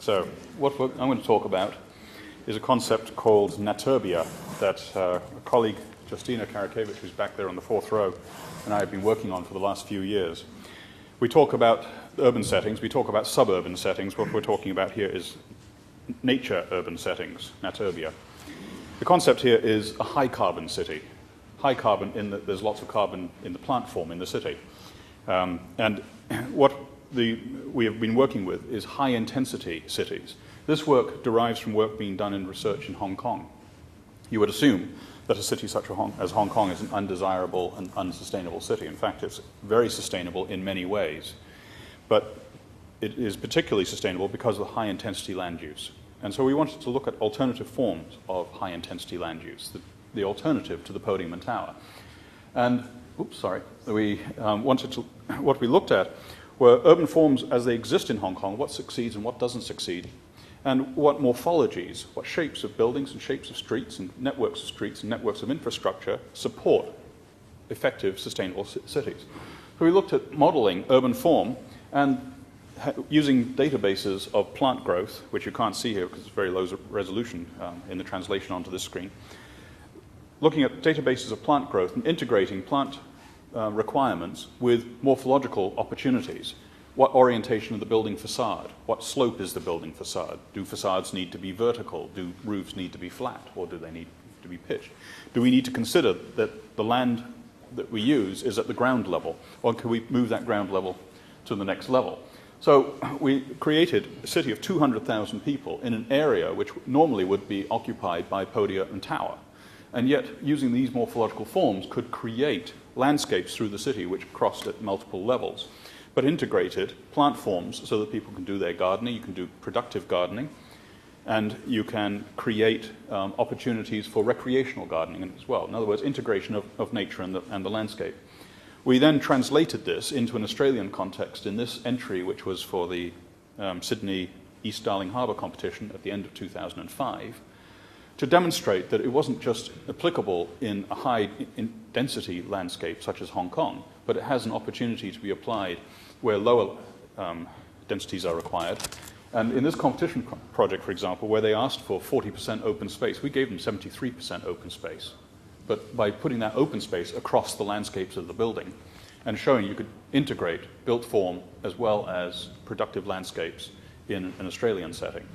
So I'm going to talk about is a concept called Naturbia that a colleague, Justina Karakevich, who's back there on the fourth row, and I have been working on for the last few years. We talk about urban settings, we talk about suburban settings. What we're talking about here is nature urban settings, Naturbia. The concept here is a high-carbon city. High carbon in that there's lots of carbon in the plant form in the city. And what we have been working with is high-intensity cities. This work derives from work being done in research in Hong Kong. You would assume that a city such as Hong Kong is an undesirable and unsustainable city. In fact, it's very sustainable in many ways. But it is particularly sustainable because of the high-intensity land use. And so we wanted to look at alternative forms of high-intensity land use, the alternative to the podium and tower. And, what we looked at were urban forms as they exist in Hong Kong, what succeeds and what doesn't succeed, and what morphologies, what shapes of buildings and shapes of streets and networks of streets and networks of infrastructure support effective, sustainable cities. So we looked at modeling urban form and using databases of plant growth, which you can't see here because it's very low resolution in the translation onto this screen, looking at databases of plant growth and integrating plant requirements with morphological opportunities. What orientation of the building facade? What slope is the building facade? Do facades need to be vertical? Do roofs need to be flat? Or do they need to be pitched? Do we need to consider that the land that we use is at the ground level? Or can we move that ground level to the next level? So we created a city of 200,000 people in an area which normally would be occupied by podia and tower. And yet, using these morphological forms could create landscapes through the city which crossed at multiple levels, but integrated plant forms so that people can do their gardening, you can do productive gardening, and you can create opportunities for recreational gardening as well. In other words, integration of nature and the landscape. We then translated this into an Australian context in this entry, which was for the Sydney East Darling Harbour competition at the end of 2005, to demonstrate that it wasn't just applicable in a high-density landscape such as Hong Kong, but it has an opportunity to be applied where lower densities are required. And in this competition project, for example, where they asked for 40% open space, we gave them 73% open space. But by putting that open space across the landscapes of the building and showing you could integrate built form as well as productive landscapes in an Australian setting.